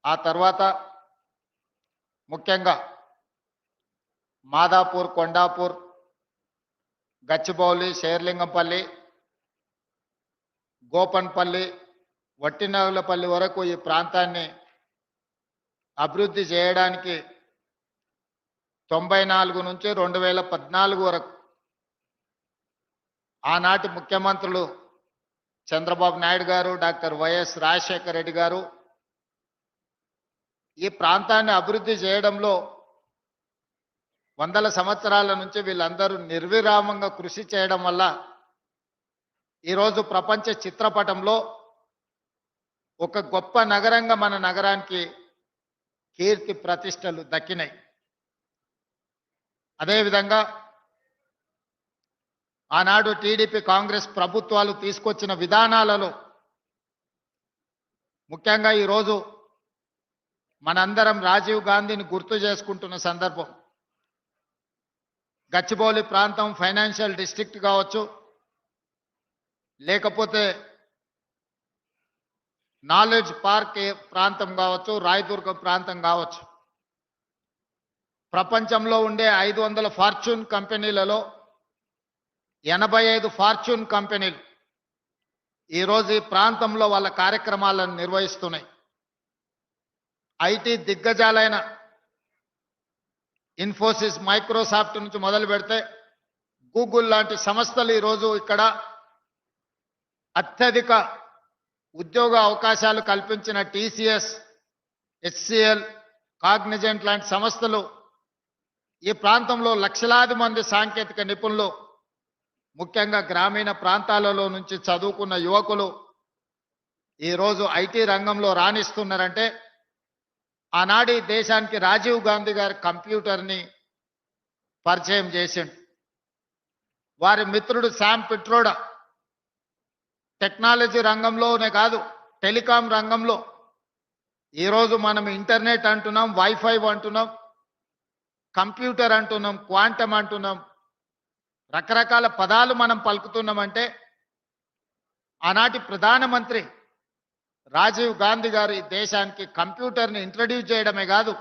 ఆ తర్వాత ముఖ్యంగా మాదాపూర్, కొండాపూర్, గచ్చిబౌలి, శేర్లింగంపల్లి, గోపన్పల్లి, వట్టినాగులపల్లి వరకు ఈ ప్రాంతాన్ని అభివృద్ధి చేయడానికి 94 నుంచి 2014 వరకు ఆనాటి ముఖ్యమంత్రులు చంద్రబాబు నాయుడు గారు, డాక్టర్ వైఎస్ రాజశేఖర రెడ్డి గారు ఈ ప్రాంతాన్ని అభివృద్ధి చేయడంలో వందల సంవత్సరాల నుంచి వీళ్ళందరూ నిర్విరామంగా కృషి చేయడం వల్ల ఈరోజు ప్రపంచ చిత్రపటంలో ఒక గొప్ప నగరంగా మన నగరానికి కీర్తి ప్రతిష్టలు దక్కినాయి. అదేవిధంగా ఆనాడు టీడీపీ కాంగ్రెస్ ప్రభుత్వాలు తీసుకొచ్చిన విధానాలలో ముఖ్యంగా ఈరోజు మనందరం రాజీవ్ గాంధీని గుర్తు చేసుకుంటున్న సందర్భం. గచ్చిబౌలి ప్రాంతం ఫైనాన్షియల్ డిస్ట్రిక్ట్ కావచ్చు, లేకపోతే నాలెడ్జ్ పార్క్ ప్రాంతం కావచ్చు, రాయదుర్గం ప్రాంతం కావచ్చు, ప్రపంచంలో ఉండే 500 ఫార్చ్యూన్ కంపెనీలలో 85 ఫార్చ్యూన్ కంపెనీలు ఈరోజు ఈ ప్రాంతంలో వాళ్ళ కార్యక్రమాలను నిర్వహిస్తున్నాయి. ఐటీ దిగ్గజాలైన ఇన్ఫోసిస్, మైక్రోసాఫ్ట్ నుంచి మొదలు పెడితే గూగుల్ లాంటి సంస్థలు ఈరోజు ఇక్కడ అత్యధిక ఉద్యోగ అవకాశాలు కల్పించిన టీసీఎస్, హెచ్సిఎల్, కాగ్నిజెంట్ లాంటి సంస్థలు ఈ ప్రాంతంలో లక్షలాది మంది సాంకేతిక నిపుణులు, ముఖ్యంగా గ్రామీణ ప్రాంతాలలో నుంచి చదువుకున్న యువకులు ఈరోజు ఐటీ రంగంలో రాణిస్తున్నారంటే ఆనాటి దేశానికి రాజీవ్ గాంధీ గారి కంప్యూటర్ని పరిచయం చేసిండు. వారి మిత్రుడు శామ్ పిట్రోడా టెక్నాలజీ రంగంలోనే కాదు, టెలికాం రంగంలో ఈరోజు మనం ఇంటర్నెట్ అంటున్నాం, వైఫై అంటున్నాం, కంప్యూటర్ అంటున్నాం, క్వాంటమ్ అంటున్నాం, రకరకాల పదాలు మనం పలుకుతున్నామంటే ఆనాటి ప్రధానమంత్రి రాజీవ్ గాంధీ గారు ఈ దేశానికి కంప్యూటర్ని ఇంట్రడ్యూస్ చేయడమే కాదు,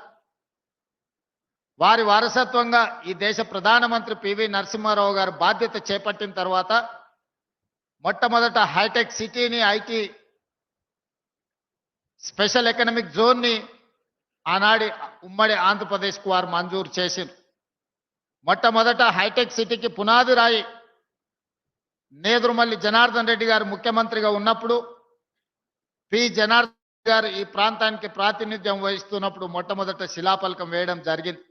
వారి వారసత్వంగా ఈ దేశ ప్రధానమంత్రి పివి నరసింహారావు గారు బాధ్యత చేపట్టిన తర్వాత మొట్టమొదట హైటెక్ సిటీని, ఐటీ స్పెషల్ ఎకనామిక్ జోన్ని ఆనాడి ఉమ్మడి ఆంధ్రప్రదేశ్కు వారు మంజూరు చేసింది. మొట్టమొదట హైటెక్ సిటీకి పునాది రాయి నేదురుమల్లి జనార్దన్ రెడ్డి గారు ముఖ్యమంత్రిగా ఉన్నప్పుడు పి జనార్దన్ గారు ఈ ప్రాంతానికి ప్రాతినిధ్యం వహిస్తున్నప్పుడు మొట్టమొదట శిలాఫలకం వేయడం జరిగింది.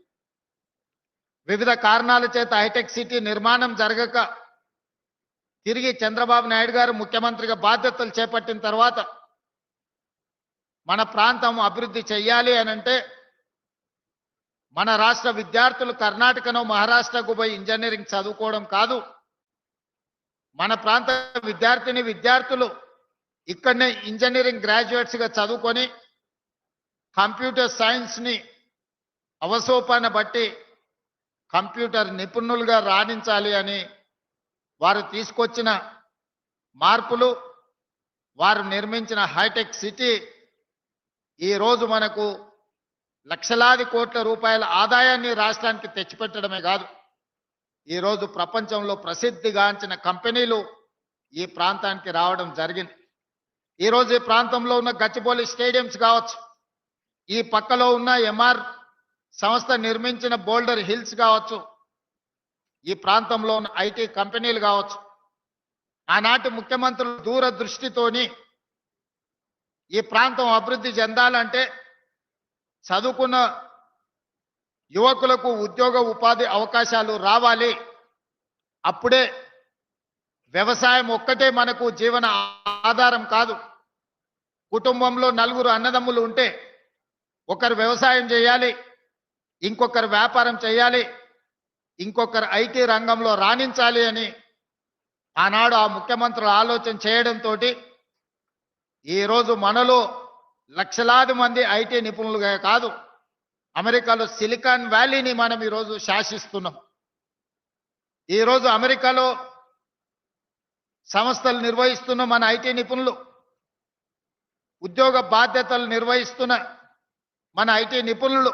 వివిధ కారణాల చేత హైటెక్ సిటీ నిర్మాణం జరగక తిరిగి చంద్రబాబు నాయుడు గారు ముఖ్యమంత్రిగా బాధ్యతలు చేపట్టిన తర్వాత మన ప్రాంతం అభివృద్ధి చెయ్యాలి అనంటే మన రాష్ట్ర విద్యార్థులు కర్ణాటకనో మహారాష్ట్రకు పోయి ఇంజనీరింగ్ చదువుకోవడం కాదు, మన ప్రాంత విద్యార్థులు ఇక్కడనే ఇంజనీరింగ్ గ్రాడ్యుయేట్స్గా చదువుకొని కంప్యూటర్ సైన్స్ని అవసోపాన బట్టి కంప్యూటర్ నిపుణులుగా రాణించాలి అని వారు తీసుకొచ్చిన మార్పులు, వారు నిర్మించిన హైటెక్ సిటీ ఈరోజు మనకు లక్షలాది కోట్ల రూపాయల ఆదాయాన్ని రాష్ట్రానికి తెచ్చిపెట్టడమే కాదు, ఈరోజు ప్రపంచంలో ప్రసిద్ధిగాంచిన కంపెనీలు ఈ ప్రాంతానికి రావడం జరిగింది. ఈరోజు ఈ ప్రాంతంలో ఉన్న గచ్చిబౌలి స్టేడియంస్ కావచ్చు, ఈ పక్కలో ఉన్న ఎంఆర్ సంస్థ నిర్మించిన బోల్డర్ హిల్స్ కావచ్చు, ఈ ప్రాంతంలో ఉన్న ఐటీ కంపెనీలు కావచ్చు, ఆనాటి ముఖ్యమంత్రులు దూరదృష్టితోని ఈ ప్రాంతం అభివృద్ధి చెందాలంటే చదువుకున్న యువకులకు ఉద్యోగ ఉపాధి అవకాశాలు రావాలి, అప్పుడే వ్యవసాయం ఒక్కటే మనకు జీవన ఆధారం కాదు. కుటుంబంలో 4 అన్నదమ్ములు ఉంటే ఒకరు వ్యవసాయం చేయాలి, ఇంకొకరు వ్యాపారం చేయాలి, ఇంకొకరు ఐటీ రంగంలో రాణించాలి అని ఆనాడు ఆ ముఖ్యమంత్రులు ఆలోచన చేయడంతో ఈరోజు మనలో లక్షలాది మంది ఐటీ నిపుణులుగా కాదు, అమెరికాలో సిలికాన్ వ్యాలీని మనం ఈరోజు శాసిస్తున్నాం. ఈరోజు అమెరికాలో సంస్థలు నిర్వహిస్తున్న మన ఐటీ నిపుణులు, ఉద్యోగ బాధ్యతలు నిర్వహిస్తున్న మన ఐటీ నిపుణులు